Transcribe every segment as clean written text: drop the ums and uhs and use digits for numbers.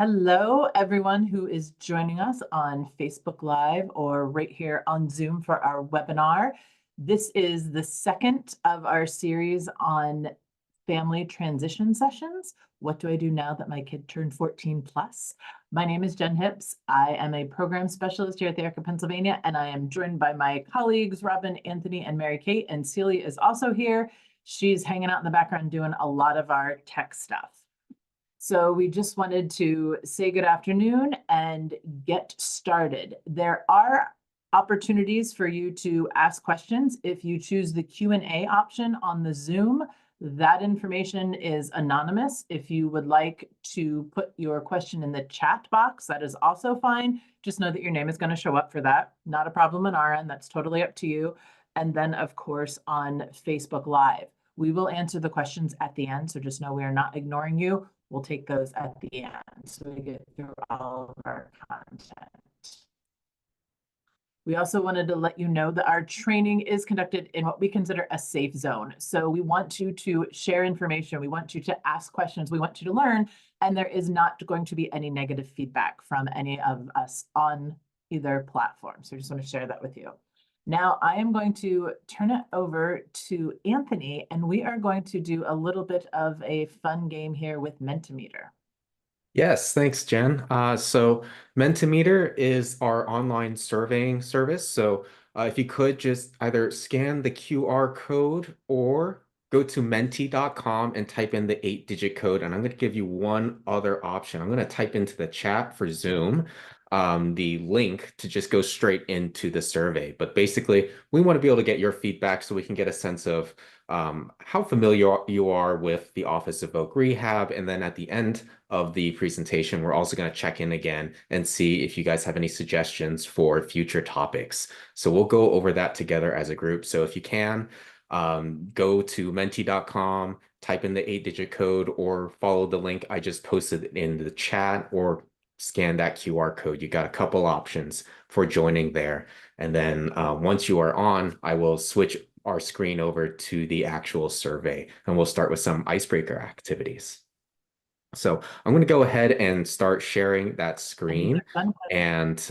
Hello, everyone who is joining us on Facebook Live or right here on Zoom for our webinar. This is the second of our series on family transition sessions. What do I do now that my kid turned 14 plus? My name is Jen Hips. I am a program specialist here at the Arc of Pennsylvania, and I am joined by my colleagues, Robin, Anthony, and Mary Kate, and Celia is also here. She's hanging out in the background doing a lot of our tech stuff. So we just wanted to say good afternoon and get started. There are opportunities for you to ask questions. If you choose the Q&A option on the Zoom, that information is anonymous. If you would like to put your question in the chat box, that is also fine. Just know that your name is going to show up for that. Not a problem on our end. That's totally up to you. And then, of course, on Facebook Live. We will answer the questions at the end, so just know we are not ignoring you. We'll take those at the end so we get through all of our content. We also wanted to let you know that our training is conducted in what we consider a safe zone. So we want you to share information. We want you to ask questions. We want you to learn. And there is not going to be any negative feedback from any of us on either platform. So I just want to share that with you. Now I am going to turn it over to Anthony, and we are going to do a little bit of a fun game here with Mentimeter. Yes, thanks, Jen. So Mentimeter is our online surveying service. So if you could just either scan the QR code or go to menti.com and type in the 8-digit code. And I'm going to give you one other option. I'm going to type into the chat for Zoom the link to just go straight into the survey. But basically, we want to be able to get your feedback so we can get a sense of how familiar you are with the Office of Voc Rehab. And then at the end of the presentation, we're also going to check in again and see if you guys have any suggestions for future topics. So we'll go over that together as a group. So if you can, go to menti.com, type in the 8-digit code, or follow the link I just posted in the chat, or scan that QR code. You got a couple options for joining there. And then once you are on, I will switch our screen over to the actual survey, and we'll start with some icebreaker activities. So I'm going to go ahead and start sharing that screen. And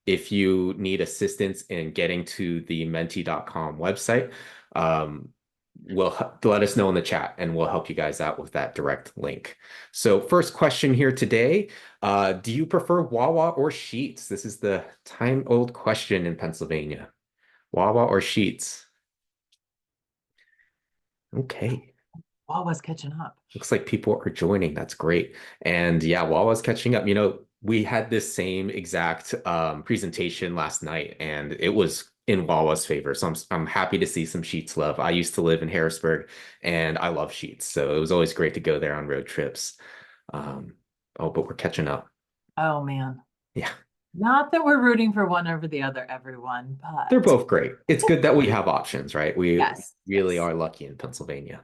if you need assistance in getting to the menti.com website, let us know in the chat and we'll help you guys out with that direct link. So first question here today, do you prefer Wawa or Sheetz? This is the time-old question in Pennsylvania. Wawa or Sheetz? Okay. Wawa's catching up. Looks like people are joining. That's great. And yeah, Wawa's catching up. You know, we had this same exact presentation last night, and it was in Wawa's favor. So I'm happy to see some Sheetz love. I used to live in Harrisburg, and I love Sheetz. So it was always great to go there on road trips. But we're catching up. Oh, man. Yeah. Not that we're rooting for one over the other, everyone, but they're both great. It's good that we have options, right? We really yes. are lucky in Pennsylvania.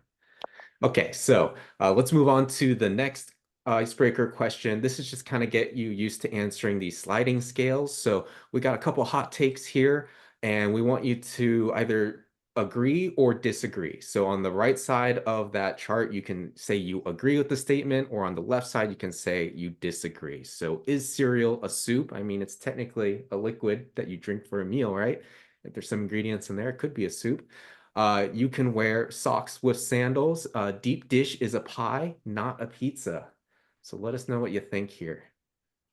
Okay, so let's move on to the next icebreaker question. This is just kind of get you used to answering these sliding scales. So we got a couple hot takes here, and we want you to either agree or disagree. So on the right side of that chart, you can say you agree with the statement, or on the left side, you can say you disagree. So is cereal a soup? I mean, it's technically a liquid that you drink for a meal, right? If there's some ingredients in there, it could be a soup. You can wear socks with sandals. Deep dish is a pie, not a pizza. So let us know what you think here.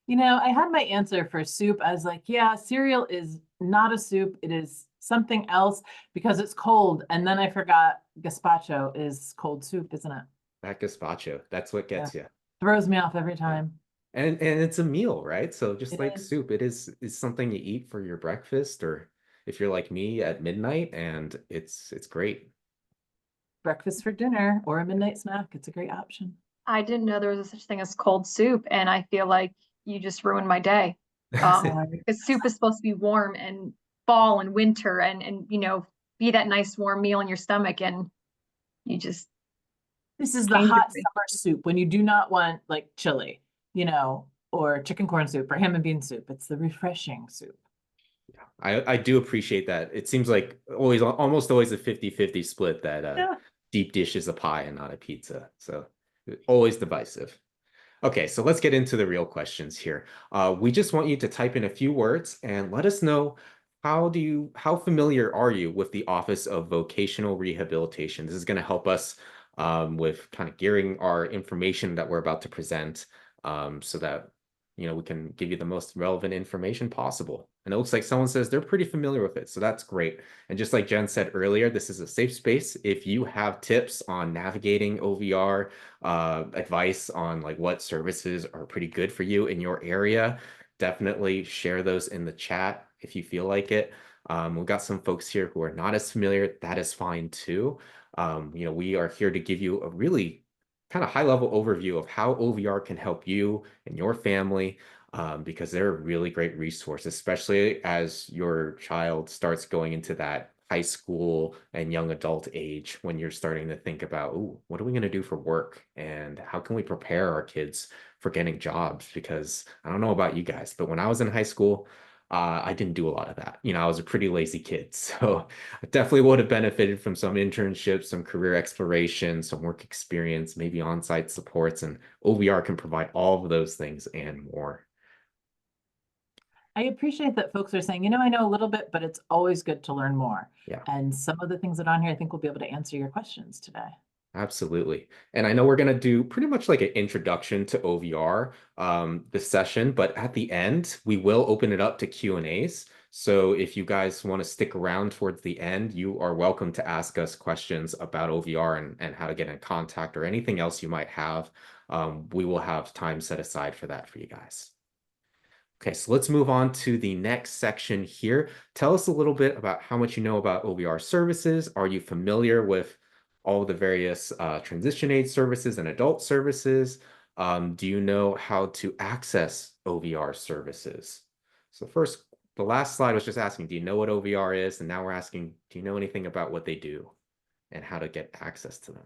You know, I had my answer for soup. I was like, yeah, cereal is not a soup. It is something else because it's cold. And then I forgot gazpacho is cold soup, isn't it? That gazpacho, that's what gets you. Throws me off every time. And it's a meal, right? So just like is. soup, it is something you eat for your breakfast, or if you're like me at midnight, and it's great. Breakfast for dinner or a midnight snack. It's a great option. I didn't know there was a such thing as cold soup, and I feel like you just ruined my day. Because soup is supposed to be warm and fall and winter and you know, be that nice warm meal in your stomach, and you just This is the hot summer soup when you do not want like chili, you know, or chicken corn soup or ham and bean soup. It's the refreshing soup. Yeah, I do appreciate that. It seems like almost always a 50-50 split that deep dish is a pie and not a pizza. So always divisive. Okay, so let's get into the real questions here. We just want you to type in a few words and let us know how familiar are you with the Office of Vocational Rehabilitation? This is going to help us with kind of gearing our information that we're about to present so that we can give you the most relevant information possible. And it looks like someone says they're pretty familiar with it, so that's great. And just like Jen said earlier, this is a safe space. If you have tips on navigating OVR, advice on like what services are pretty good for you in your area, definitely share those in the chat if you feel like it. We've got some folks here who are not as familiar. That is fine too. We are here to give you a really kind of high level overview of how OVR can help you and your family, because they're a really great resource, especially as your child starts going into that high school and young adult age when you're starting to think about, oh, what are we going to do for work and how can we prepare our kids for getting jobs? Because I don't know about you guys, but when I was in high school, I didn't do a lot of that. I was a pretty lazy kid. So I definitely would have benefited from some internships, some career exploration, some work experience, maybe on-site supports, and OVR can provide all of those things and more. I appreciate that folks are saying, I know a little bit, but it's always good to learn more. Yeah. And some of the things that are on here, I think we'll be able to answer your questions today. Absolutely. And I know we're going to do pretty much like an introduction to OVR this session, but at the end, we will open it up to Q&As. So if you guys want to stick around towards the end, you are welcome to ask us questions about OVR and how to get in contact or anything else you might have. We will have time set aside for that for you guys. Okay, so let's move on to the next section here. Tell us a little bit about how much you know about OVR services. Are you familiar with all the various transition aid services and adult services? Do you know how to access OVR services? So first, the last slide was just asking, do you know what OVR is? And now we're asking, do you know anything about what they do and how to get access to them?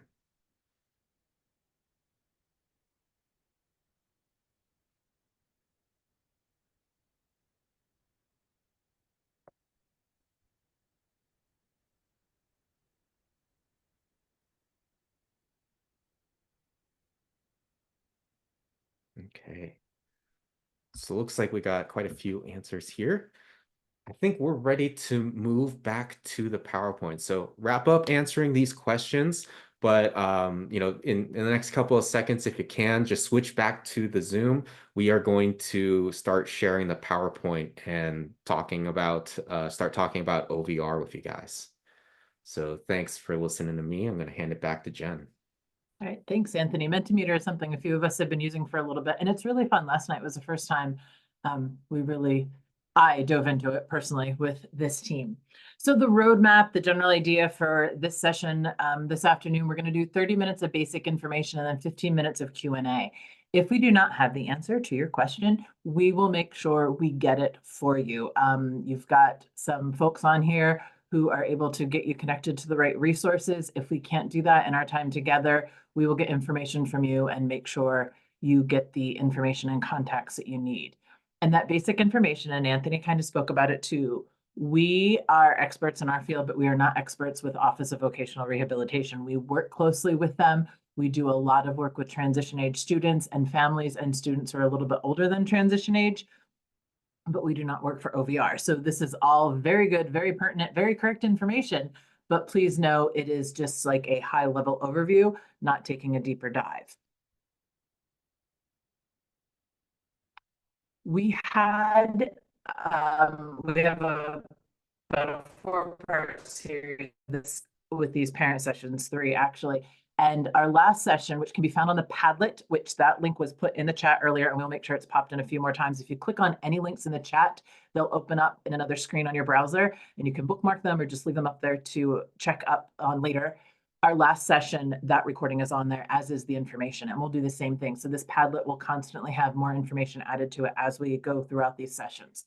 Okay. So it looks like we got quite a few answers here. I think we're ready to move back to the PowerPoint. So wrap up answering these questions, but in the next couple of seconds, if you can, just switch back to the Zoom. We are going to start sharing the PowerPoint and start talking about OVR with you guys. So thanks for listening to me. I'm going to hand it back to Jen. All right, thanks, Anthony. Mentimeter is something a few of us have been using for a little bit, and it's really fun. Last night was the first time I dove into it personally with this team. So the roadmap, the general idea for this session this afternoon, we're going to do 30 minutes of basic information and then 15 minutes of Q&A. If we do not have the answer to your question, we will make sure we get it for you. You've got some folks on here who are able to get you connected to the right resources. If we can't do that in our time together, we will get information from you and make sure you get the information and contacts that you need. And that basic information, and Anthony kind of spoke about it too, we are experts in our field, but we are not experts with Office of Vocational Rehabilitation. We work closely with them. We do a lot of work with transition age students and families and students who are a little bit older than transition age, but we do not work for OVR. So this is all very good, very pertinent, very correct information, but please know it is just like a high level overview, not taking a deeper dive. We have about a 4-part series with these parent sessions, 3 actually. And our last session, which can be found on the Padlet, which that link was put in the chat earlier, and we'll make sure it's popped in a few more times. If you click on any links in the chat, they'll open up in another screen on your browser, and you can bookmark them or just leave them up there to check up on later. Our last session, that recording is on there, as is the information, and we'll do the same thing. So this Padlet will constantly have more information added to it as we go throughout these sessions.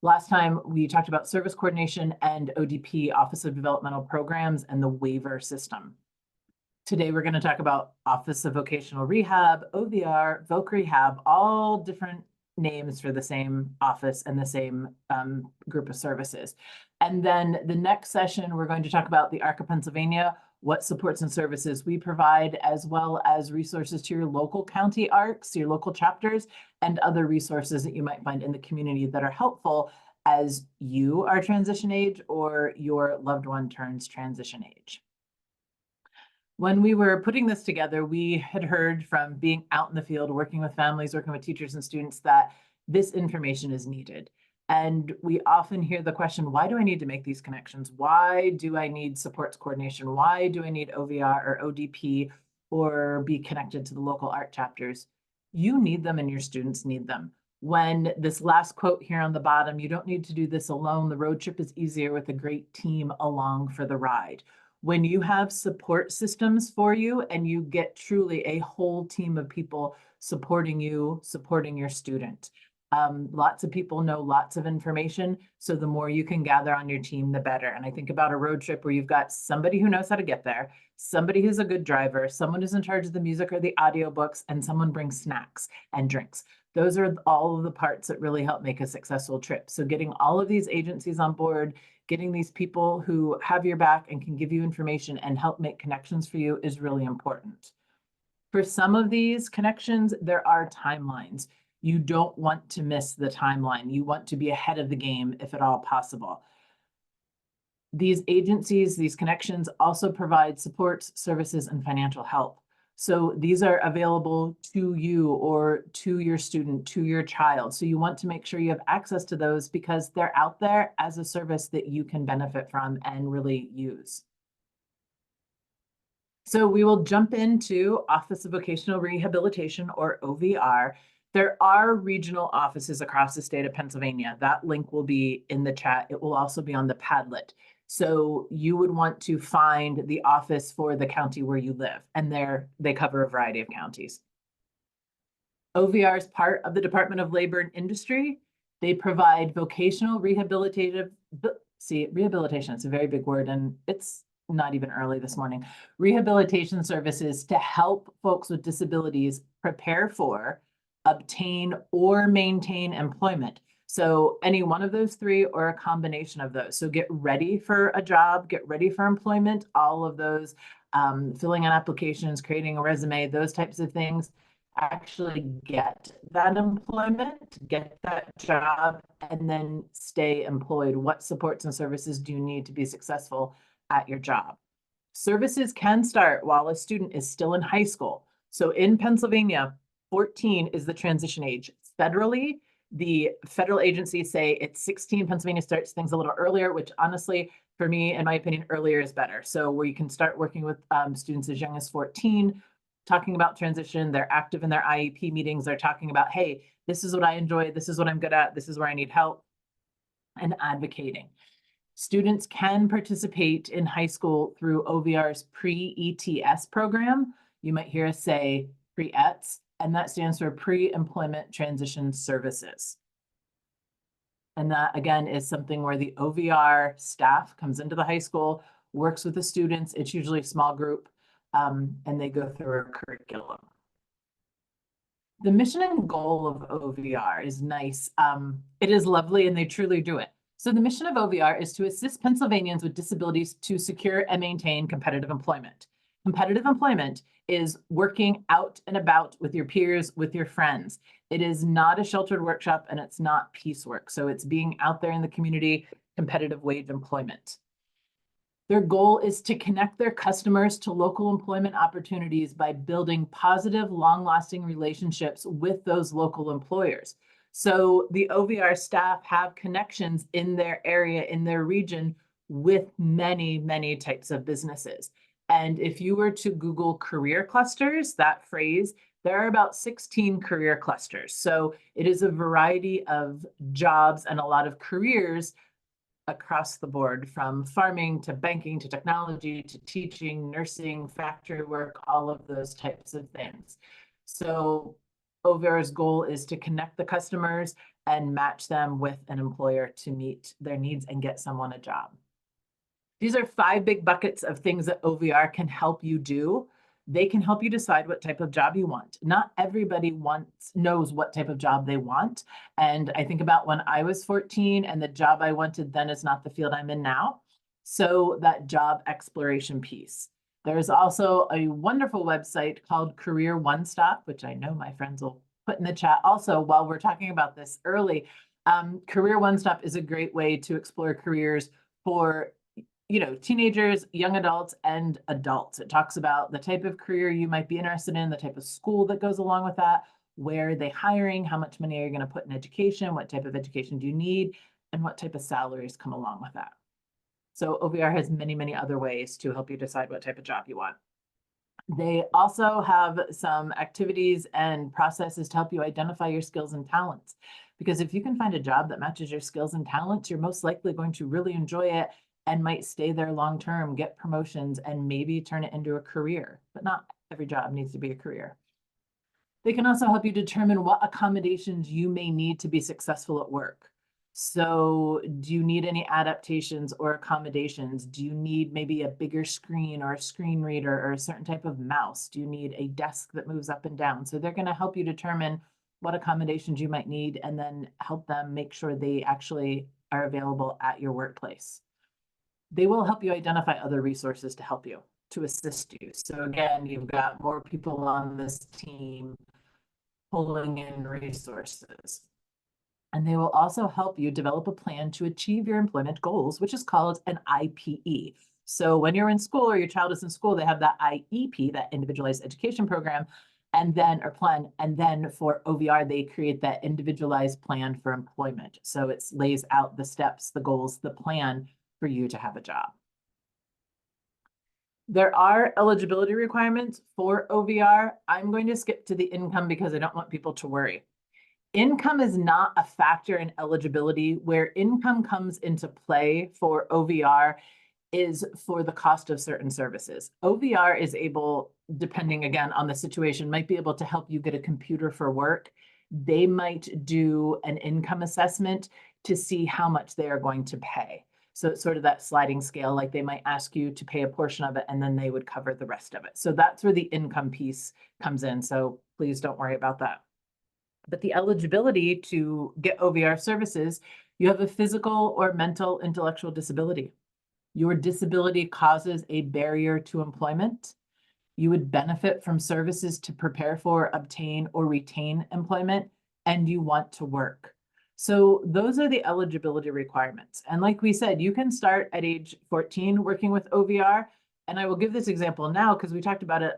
Last time we talked about service coordination and ODP, Office of Developmental Programs, and the waiver system. Today, we're going to talk about Office of Vocational Rehab, OVR, Voc Rehab, all different names for the same office and the same group of services. And then the next session, we're going to talk about the ARC of Pennsylvania, what supports and services we provide, as well as resources to your local county ARCs, your local chapters, and other resources that you might find in the community that are helpful as you are transition age or your loved one turns transition age. When we were putting this together, we had heard from being out in the field, working with families, working with teachers and students, that this information is needed. And we often hear the question, why do I need to make these connections? Why do I need supports coordination? Why do I need OVR or ODP or be connected to the local art chapters? You need them and your students need them. When this last quote here on the bottom, you don't need to do this alone. The road trip is easier with a great team along for the ride. When you have support systems for you and you get truly a whole team of people supporting you, supporting your student. Lots of people know lots of information, so the more you can gather on your team, the better. And I think about a road trip where you've got somebody who knows how to get there, somebody who's a good driver, someone who's in charge of the music or the audiobooks, and someone brings snacks and drinks. Those are all of the parts that really help make a successful trip. So getting all of these agencies on board, getting these people who have your back and can give you information and help make connections for you is really important. For some of these connections, there are timelines. You don't want to miss the timeline. You want to be ahead of the game if at all possible. These agencies, these connections also provide supports, services, and financial help. So these are available to you or to your student, to your child. So you want to make sure you have access to those because they're out there as a service that you can benefit from and really use. So we will jump into Office of Vocational Rehabilitation, or OVR. There are regional offices across the state of Pennsylvania. That link will be in the chat. It will also be on the Padlet. So you would want to find the office for the county where you live, and they cover a variety of counties. OVR is part of the Department of Labor and Industry. They provide vocational rehabilitation, it's a very big word, and it's not even early this morning, rehabilitation services to help folks with disabilities prepare for, obtain, or maintain employment. So any one of those three or a combination of those. So get ready for a job, get ready for employment, all of those, filling out applications, creating a resume, those types of things. Actually get that employment, get that job, and then stay employed. What supports and services do you need to be successful at your job? Services can start while a student is still in high school. So in Pennsylvania, 14 is the transition age. Federally, the federal agencies say it's 16. Pennsylvania starts things a little earlier, which honestly, for me, in my opinion, earlier is better. So where you can start working with students as young as 14, talking about transition, they're active in their IEP meetings, they're talking about, hey, this is what I enjoy, this is what I'm good at, this is where I need help, and advocating. Students can participate in high school through OVR's pre-ETS program. You might hear us say pre-ETS, and that stands for Pre-Employment Transition Services. And that, again, is something where the OVR staff comes into the high school, works with the students. It's usually a small group, and they go through a curriculum. The mission and goal of OVR is nice. It is lovely, and they truly do it. So the mission of OVR is to assist Pennsylvanians with disabilities to secure and maintain competitive employment. Competitive employment is working out and about with your peers, with your friends. It is not a sheltered workshop, and it's not piecework. So it's being out there in the community, competitive wage employment. Their goal is to connect their customers to local employment opportunities by building positive, long-lasting relationships with those local employers. So the OVR staff have connections in their area, in their region, with many, many types of businesses. And if you were to Google career clusters, that phrase, there are about 16 career clusters. So it is a variety of jobs and a lot of careers across the board, from farming to banking to technology to teaching, nursing, factory work, all of those types of things. So OVR's goal is to connect the customers and match them with an employer to meet their needs and get someone a job. These are 5 big buckets of things that OVR can help you do. They can help you decide what type of job you want. Not everybody knows what type of job they want. And I think about when I was 14 and the job I wanted then is not the field I'm in now. So that job exploration piece. There's also a wonderful website called Career One Stop, which I know my friends will put in the chat also while we're talking about this early. Career One Stop is a great way to explore careers for teenagers, young adults, and adults. It talks about the type of career you might be interested in, the type of school that goes along with that, where are they hiring, how much money are you going to put in education, what type of education do you need, and what type of salaries come along with that. So OVR has many, many other ways to help you decide what type of job you want. They also have some activities and processes to help you identify your skills and talents. Because if you can find a job that matches your skills and talents, you're most likely going to really enjoy it and might stay there long term, get promotions, and maybe turn it into a career. But not every job needs to be a career. They can also help you determine what accommodations you may need to be successful at work. So do you need any adaptations or accommodations? Do you need maybe a bigger screen or a screen reader or a certain type of mouse? Do you need a desk that moves up and down? So they're going to help you determine what accommodations you might need and then help them make sure they actually are available at your workplace. They will help you identify other resources to help you, to assist you. So again, you've got more people on this team pulling in resources. And they will also help you develop a plan to achieve your employment goals, which is called an IPE. So when you're in school or your child is in school, they have that IEP, that individualized education program, and then for OVR, they create that individualized plan for employment. So it lays out the steps, the goals, the plan for you to have a job. There are eligibility requirements for OVR. I'm going to skip to the income because I don't want people to worry. Income is not a factor in eligibility. Where income comes into play for OVR is for the cost of certain services. OVR is able, depending again on the situation, might be able to help you get a computer for work. They might do an income assessment to see how much they are going to pay. So it's sort of that sliding scale, like they might ask you to pay a portion of it and then they would cover the rest of it. So that's where the income piece comes in. So please don't worry about that. But the eligibility to get OVR services, you have a physical or mental intellectual disability. Your disability causes a barrier to employment. You would benefit from services to prepare for, obtain, or retain employment, and you want to work. So those are the eligibility requirements. And like we said, you can start at age 14 working with OVR. And I will give this example now because we talked about it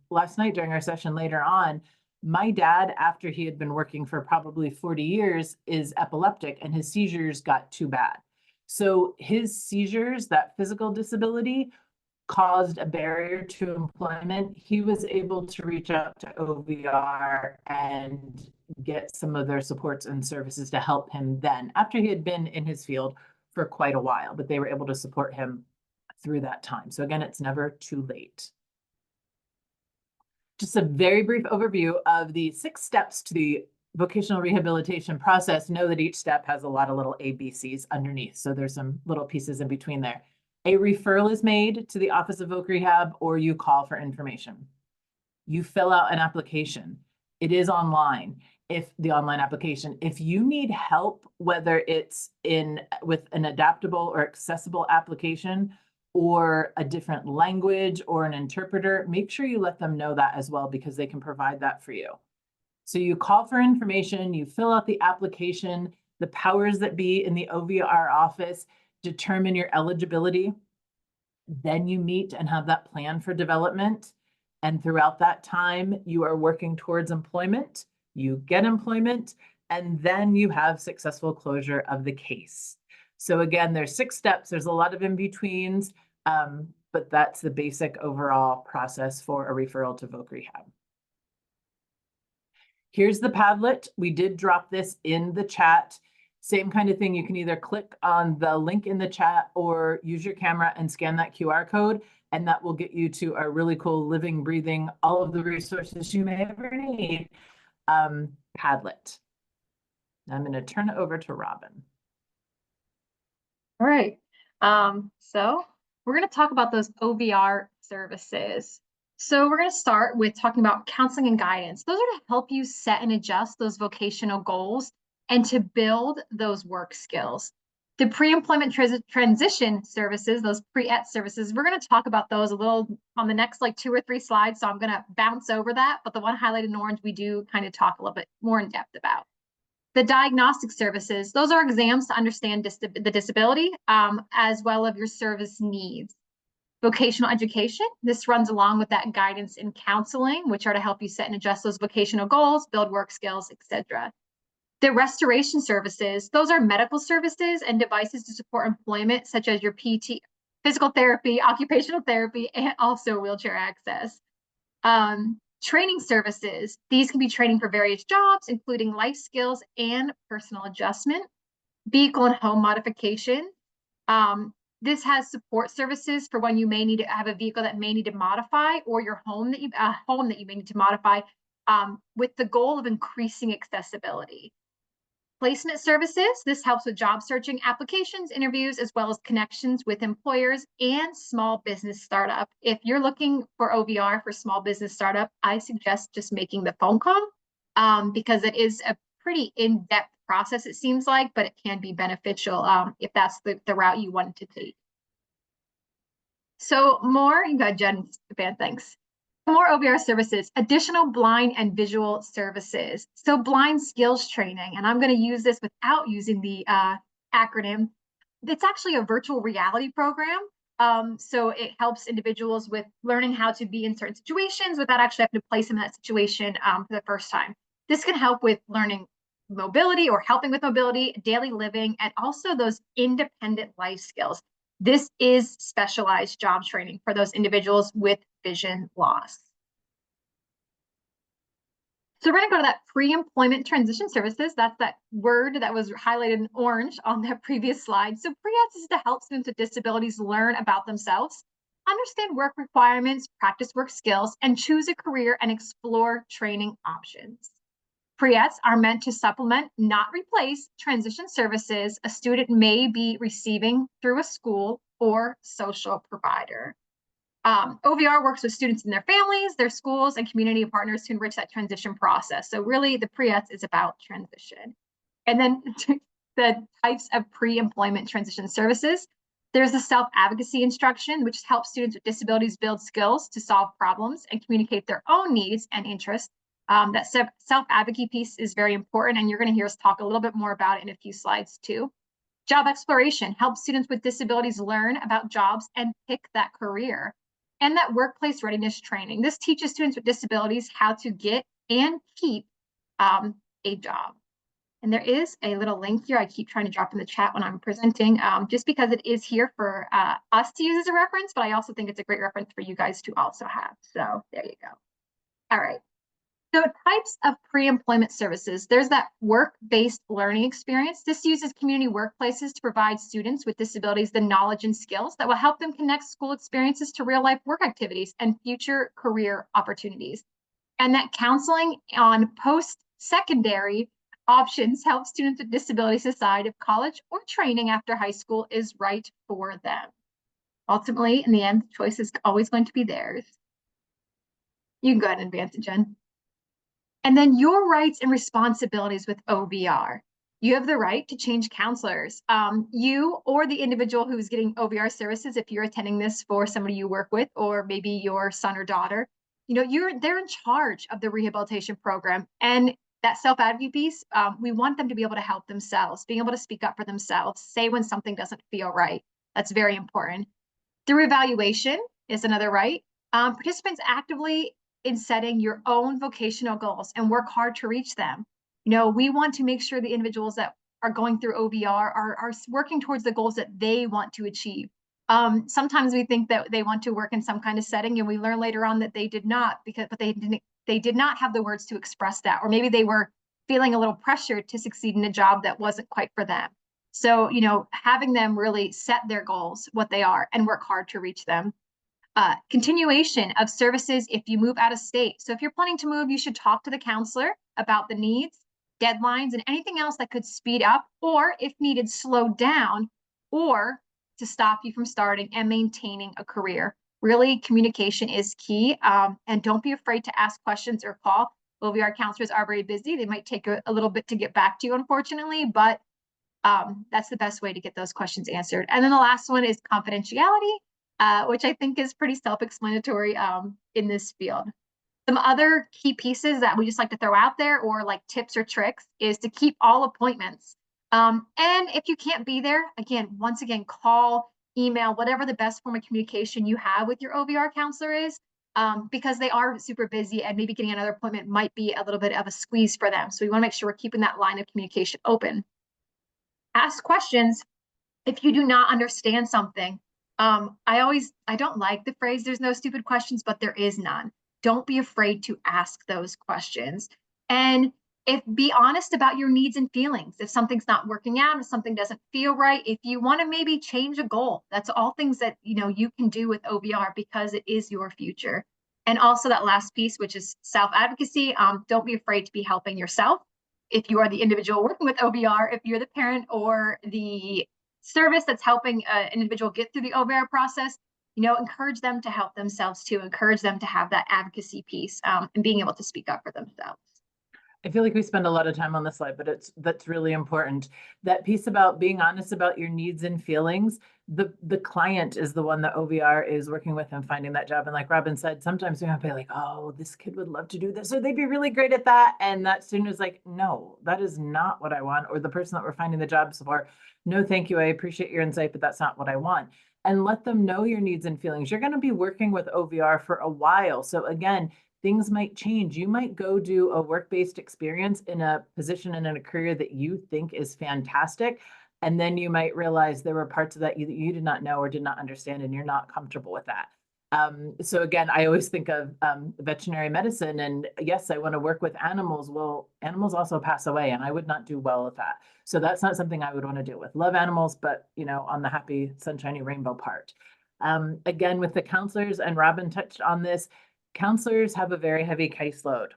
last night during our session later on. My dad, after he had been working for probably 40 years, is epileptic and his seizures got too bad. So his seizures, that physical disability, caused a barrier to employment. He was able to reach out to OVR and get some of their supports and services to help him then, after he had been in his field for quite a while, but they were able to support him through that time. So again, it's never too late. Just a very brief overview of the 6 steps to the vocational rehabilitation process. Know that each step has a lot of little ABCs underneath. So there's some little pieces in between there. A referral is made to the Office of Voc Rehab or you call for information. You fill out an application. It is online. If the online application, if you need help, whether it's with an adaptable or accessible application, or a different language or an interpreter, make sure you let them know that as well because they can provide that for you. So you call for information, you fill out the application, the powers that be in the OVR office determine your eligibility. Then you meet and have that plan for development. And throughout that time, you are working towards employment, you get employment, and then you have successful closure of the case. So again, there's 6 steps. There's a lot of in-betweens, but that's the basic overall process for a referral to Voc Rehab. Here's the Padlet. We did drop this in the chat. Same kind of thing. You can either click on the link in the chat or use your camera and scan that QR code, and that will get you to a really cool living, breathing, all of the resources you may ever need Padlet. I'm going to turn it over to Robin. All right. So we're going to talk about those OVR services. So we're going to start with talking about counseling and guidance. Those are to help you set and adjust those vocational goals and to build those work skills. The pre-employment transition services, those pre-ET services, we're going to talk about those a little on the next like 2 or 3 slides. So I'm going to bounce over that. But the one highlighted in orange, we do kind of talk a little bit more in depth about. The diagnostic services, those are exams to understand the disability, as well as your service needs. Vocational education, this runs along with that guidance and counseling, which are to help you set and adjust those vocational goals, build work skills, etc. The restoration services, those are medical services and devices to support employment, such as your PT, physical therapy, occupational therapy, and also wheelchair access. Training services, these can be training for various jobs, including life skills and personal adjustment. Vehicle and home modification. This has support services for when you may need to have a vehicle that may need to modify, or your home that you may need to modify, with the goal of increasing accessibility. Placement services, this helps with job searching, applications, interviews, as well as connections with employers and small business startup. If you're looking for OVR for small business startup, I suggest just making the phone call, because it is a pretty in-depth process, it seems like, but it can be beneficial if that's the route you want to take. So more, you got Jen, thanks. More OVR services, additional blind and visual services. So blind skills training, and I'm going to use this without using the acronym. It's actually a virtual reality program. So it helps individuals with learning how to be in certain situations without actually having to place them in that situation for the first time. This can help with learning mobility or helping with mobility, daily living, and also those independent life skills. This is specialized job training for those individuals with vision loss. So we're going to go to that pre-employment transition services. That's that word that was highlighted in orange on that previous slide. So pre-ETS is to help students with disabilities learn about themselves, understand work requirements, practice work skills, and choose a career and explore training options. Pre-ETS are meant to supplement, not replace, transition services a student may be receiving through a school or social provider. OVR works with students and their families, their schools, and community partners to enrich that transition process. So really, the pre-ETS is about transition. And then the types of pre-employment transition services. There's the self-advocacy instruction, which helps students with disabilities build skills to solve problems and communicate their own needs and interests. That self-advocacy piece is very important, and you're going to hear us talk a little bit more about it in a few slides too. Job exploration helps students with disabilities learn about jobs and pick that career. And that workplace readiness training. This teaches students with disabilities how to get and keep a job. And there is a little link here I keep trying to drop in the chat when I'm presenting, just because it is here for us to use as a reference, but I also think it's a great reference for you guys to also have. So there you go. All right. So types of pre-employment services, there's that work-based learning experience. This uses community workplaces to provide students with disabilities the knowledge and skills that will help them connect school experiences to real-life work activities and future career opportunities. And that counseling on post-secondary options helps students with disabilities decide if college or training after high school is right for them. Ultimately, in the end, the choice is always going to be theirs. You can go ahead and advance it, Jen. And then your rights and responsibilities with OVR. You have the right to change counselors. You or the individual who's getting OVR services, if you're attending this for somebody you work with, or maybe your son or daughter, you know, they're in charge of the rehabilitation program. And that self-advocacy piece, we want them to be able to help themselves, being able to speak up for themselves, say when something doesn't feel right. That's very important. The reevaluation is another right. Participants actively in setting your own vocational goals and work hard to reach them. You know, we want to make sure the individuals that are going through OVR are working towards the goals that they want to achieve. Sometimes we think that they want to work in some kind of setting, and we learn later on that they did not, but they did not have the words to express that, or maybe they were feeling a little pressured to succeed in a job that wasn't quite for them. So, you know, having them really set their goals, what they are, and work hard to reach them. Continuation of services if you move out of state. So if you're planning to move, you should talk to the counselor about the needs, deadlines, and anything else that could speed up, or if needed, slow down, or to stop you from starting and maintaining a career. Really, communication is key, and don't be afraid to ask questions or call. OVR counselors are very busy. They might take a little bit to get back to you, unfortunately, but That's the best way to get those questions answered. And then the last one is confidentiality, which I think is pretty self-explanatory in this field. Some other key pieces that we just like to throw out there, or like tips or tricks, is to keep all appointments. And if you can't be there, once again, call, email, whatever the best form of communication you have with your OVR counselor is, because they are super busy and maybe getting another appointment might be a little bit of a squeeze for them. So we want to make sure we're keeping that line of communication open. Ask questions if you do not understand something. I don't like the phrase, there's no stupid questions, but there is none. Don't be afraid to ask those questions. And be honest about your needs and feelings. If something's not working out, if something doesn't feel right, if you want to maybe change a goal, that's all things that you can do with OVR, because it is your future. And also that last piece, which is self-advocacy. Don't be afraid to be helping yourself. If you are the individual working with OVR, if you're the parent or the service that's helping an individual get through the OVR process, encourage them to help themselves too. Encourage them to have that advocacy piece and being able to speak up for themselves. I feel like we spend a lot of time on this slide, but that's really important. That piece about being honest about your needs and feelings. The client is the one that OVR is working with and finding that job. And like Robin said, sometimes we have to be like, oh, this kid would love to do this, or they'd be really great at that. And that student is like, no, that is not what I want. Or the person that we're finding the jobs for, no, thank you. I appreciate your insight, but that's not what I want. And let them know your needs and feelings. You're going to be working with OVR for a while. So again, things might change. You might go do a work-based experience in a position and in a career that you think is fantastic. And then you might realize there were parts of that you did not know or did not understand, and you're not comfortable with that. So again, I always think of veterinary medicine, and yes, I want to work with animals. Well, animals also pass away, and I would not do well with that. So that's not something I would want to deal with. Love animals, but on the happy, sunshiny rainbow part. Again, with the counselors, and Robin touched on this, counselors have a very heavy caseload.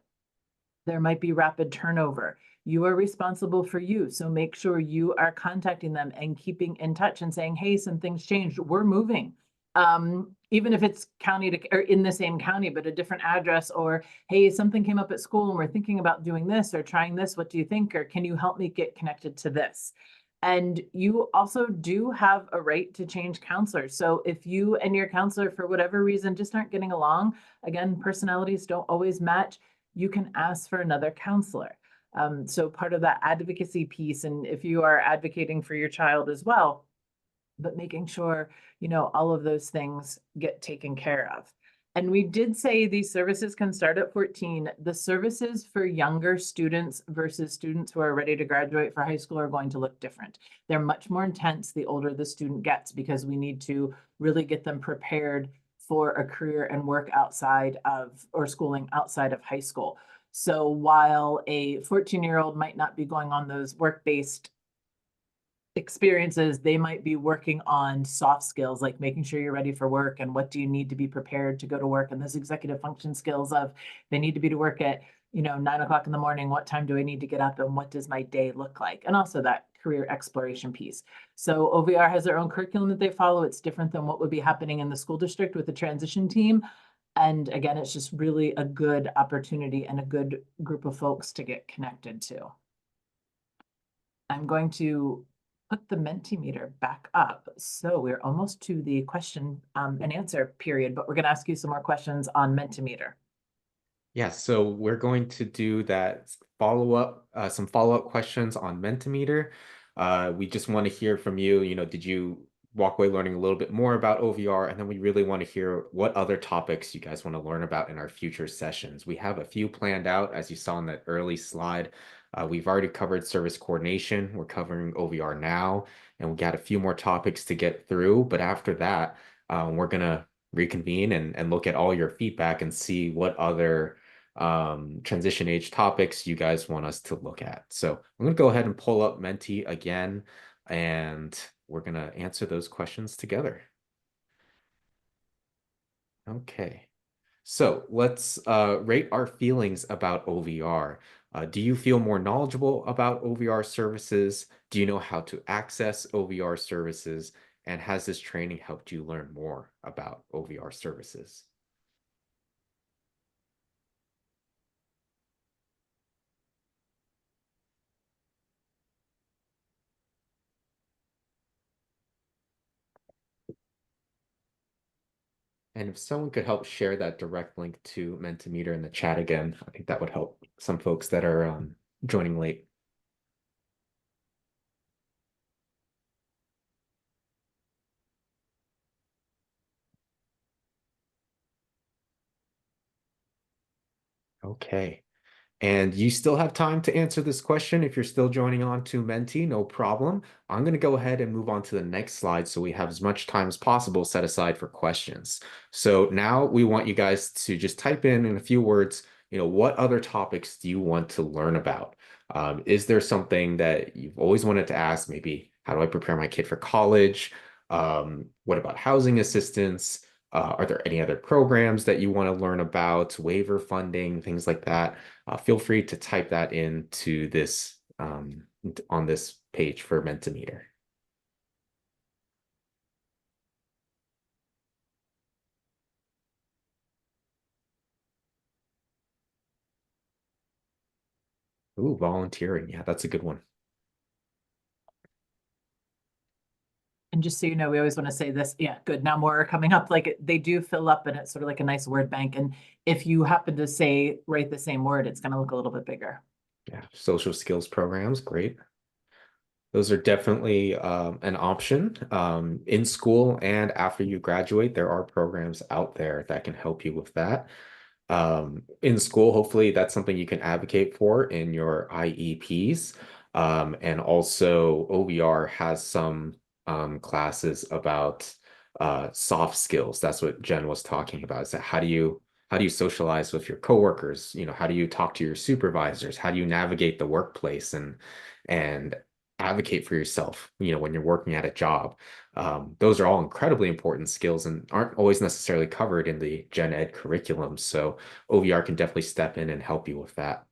There might be rapid turnover. You are responsible for you. So make sure you are contacting them and keeping in touch and saying, hey, some things changed. We're moving. Even if it's county to, or in the same county, but a different address, or, hey, something came up at school and we're thinking about doing this or trying this. What do you think? Or can you help me get connected to this? And you also do have a right to change counselors. So if you and your counselor, for whatever reason, just aren't getting along, again, personalities don't always match, you can ask for another counselor. So part of that advocacy piece, and if you are advocating for your child as well, but making sure, all of those things get taken care of. And we did say these services can start at 14. The services for younger students versus students who are ready to graduate for high school are going to look different. They're much more intense the older the student gets, because we need to really get them prepared for a career and work outside of, or schooling outside of high school. So while a 14-year-old might not be going on those work-based experiences, they might be working on soft skills, like making sure you're ready for work and what do you need to be prepared to go to work, and those executive function skills of they need to be to work at 9 o'clock in the morning. What time do I need to get up, and what does my day look like? And also that career exploration piece. So OVR has their own curriculum that they follow. It's different than what would be happening in the school district with the transition team. And again, it's just really a good opportunity and a good group of folks to get connected to. I'm going to put the Mentimeter back up. So we're almost to the question and answer period, but we're going to ask you some more questions on Mentimeter. Yeah, so we're going to do that some follow-up questions on Mentimeter. We just want to hear from you, did you walk away learning a little bit more about OVR? And then we really want to hear what other topics you guys want to learn about in our future sessions. We have a few planned out, as you saw in that early slide. We've already covered service coordination. We're covering OVR now, and we got a few more topics to get through. But after that, we're going to reconvene and look at all your feedback and see what other transition age topics you guys want us to look at. So I'm going to go ahead and pull up Menti again, and we're going to answer those questions together. Okay. So let's rate our feelings about OVR. Do you feel more knowledgeable about OVR services? Do you know how to access OVR services? And has this training helped you learn more about OVR services? And if someone could help share that direct link to Mentimeter in the chat again, I think that would help some folks that are joining late. Okay. And you still have time to answer this question if you're still joining on to Menti, no problem. I'm going to go ahead and move on to the next slide so we have as much time as possible set aside for questions. So now we want you guys to just type in a few words, what other topics do you want to learn about? Is there something that you've always wanted to ask? Maybe how do I prepare my kid for college? What about housing assistance? Are there any other programs that you want to learn about, waiver funding, things like that? Feel free to type that into this on this page for Mentimeter. Ooh, volunteering. Yeah, that's a good one. And just so you know, we always want to say this. Yeah, good. Now more are coming up. Like they do fill up and it's sort of like a nice word bank. And if you happen to write the same word, it's going to look a little bit bigger. Yeah, social skills programs, great. Those are definitely an option. In school and after you graduate, there are programs out there that can help you with that. In school, hopefully that's something you can advocate for in your IEPs. And also OVR has some classes about soft skills. That's what Jen was talking about. Is that how do you socialize with your coworkers? How do you talk to your supervisors? How do you navigate the workplace and advocate for yourself, when you're working at a job? Those are all incredibly important skills and aren't always necessarily covered in the gen ed curriculum. So OVR can definitely step in and help you with that.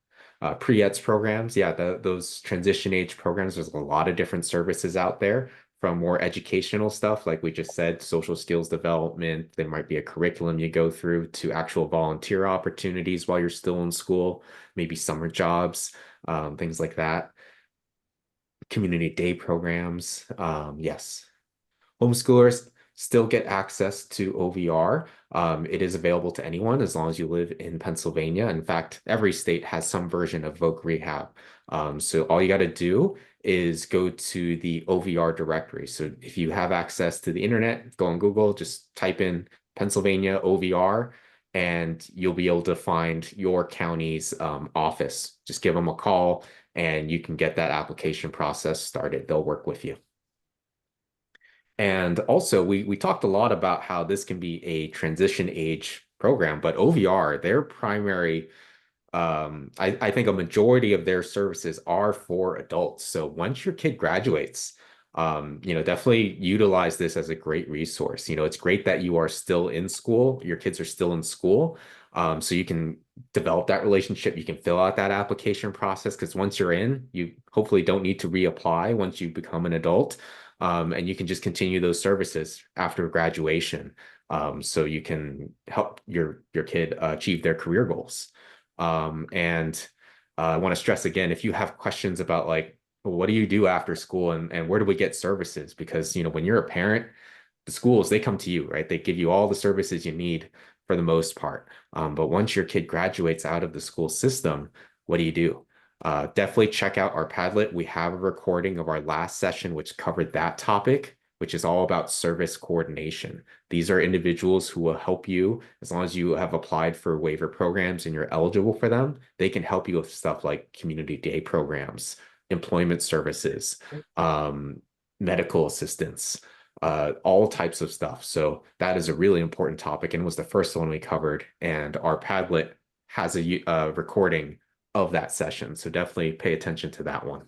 Pre-EDS programs, yeah, those transition age programs, there's a lot of different services out there, from more educational stuff, like we just said, social skills development. There might be a curriculum you go through, to actual volunteer opportunities while you're still in school, maybe summer jobs, things like that. Community day programs. Yes. Homeschoolers still get access to OVR. It is available to anyone as long as you live in Pennsylvania. In fact, every state has some version of Voc Rehab. So all you got to do is go to the OVR directory. So if you have access to the internet, go on Google, just type in Pennsylvania OVR, and you'll be able to find your county's office. Just give them a call and you can get that application process started. They'll work with you. And also, we talked a lot about how this can be a transition age program, but OVR, their primary, I think a majority of their services are for adults. So once your kid graduates, definitely utilize this as a great resource. It's great that you are still in school, your kids are still in school, so you can develop that relationship. You can fill out that application process, because once you're in, you hopefully don't need to reapply once you become an adult. And you can just continue those services after graduation. So you can help your kid achieve their career goals. And I want to stress again, if you have questions about like, well, what do you do after school, and where do we get services? Because, when you're a parent, the schools, they come to you, right? They give you all the services you need for the most part. But once your kid graduates out of the school system, what do? Definitely check out our Padlet. We have a recording of our last session, which covered that topic, which is all about service coordination. These are individuals who will help you as long as you have applied for waiver programs and you're eligible for them. They can help you with stuff like community day programs, employment services, medical assistance, all types of stuff. So that is a really important topic and was the first one we covered. And our Padlet has a recording of that session. So definitely pay attention to that one.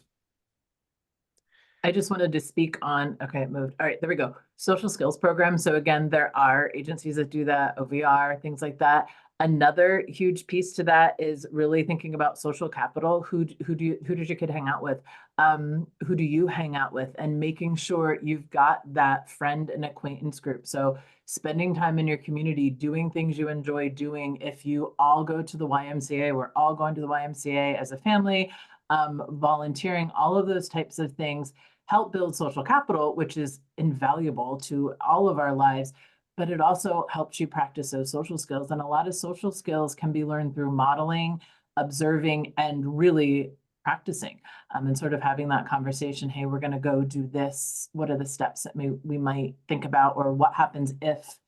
I just wanted to speak on, okay, it moved. All right, there we go. Social skills program. So again, there are agencies that do that, OVR, things like that. Another huge piece to that is really thinking about social capital. Who does your kid hang out with? Who do you hang out with? And making sure you've got that friend and acquaintance group. So spending time in your community, doing things you enjoy doing. If you all go to the YMCA, we're all going to the YMCA as a family, volunteering, all of those types of things help build social capital, which is invaluable to all of our lives. but it also helps you practice those social skills. And a lot of social skills can be learned through modeling, observing, and really practicing, and sort of having that conversation. Hey, we're going to go do this. What are the steps that we might think about, or what happens if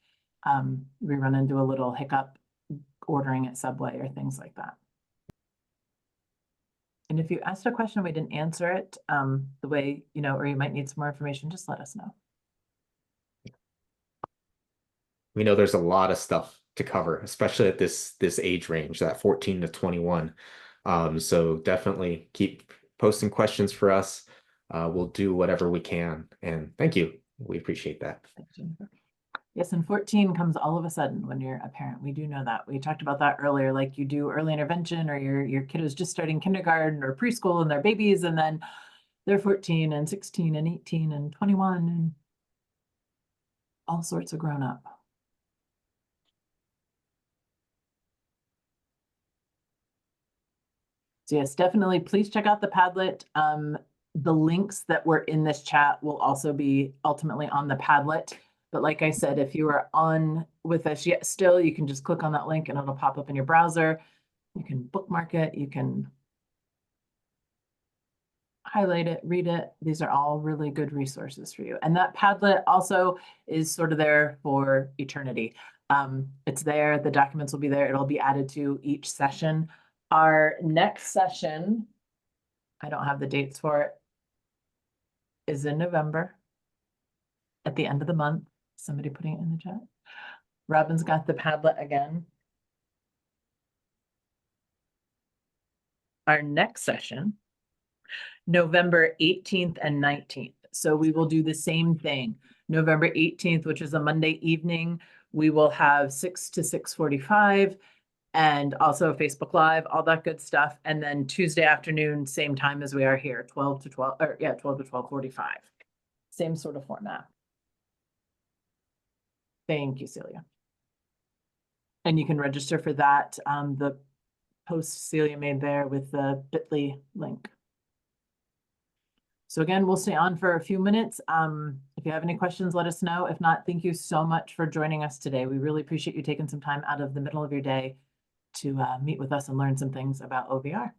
we run into a little hiccup ordering at Subway or things like that. And if you asked a question, we didn't answer it the way, or you might need some more information, just let us know. We know there's a lot of stuff to cover, especially at this age range, that 14 to 21. So definitely keep posting questions for us. We'll do whatever we can. And thank you. We appreciate that. Yes, and 14 comes all of a sudden when you're a parent. We do know that. We talked about that earlier, like you do early intervention, or your kid is just starting kindergarten or preschool and they're babies, and then they're 14 and 16 and 18 and 21 and all sorts of grown up. So yes, definitely please check out the Padlet. The links that were in this chat will also be ultimately on the Padlet. But like I said, if you are on with us yet still, you can just click on that link and it'll pop up in your browser. You can bookmark it, you can highlight it, read it. These are all really good resources for you. And that Padlet also is sort of there for eternity. It's there, the documents will be there, it'll be added to each session. Our next session, I don't have the dates for it, is in November at the end of the month. Somebody putting it in the chat. Robin's got the Padlet again. Our next session, November 18th and 19th. So we will do the same thing. November 18th, which is a Monday evening, we will have 6 to 6:45 and also Facebook Live, all that good stuff. And then Tuesday afternoon, same time as we are here, 12 to 12:45. Same sort of format. Thank you, Celia. And you can register for that. The post Celia made there with the bit.ly link. So again, we'll stay on for a few minutes. If you have any questions, let us know. If not, thank you so much for joining us today. We really appreciate you taking some time out of the middle of your day to meet with us and learn some things about OVR.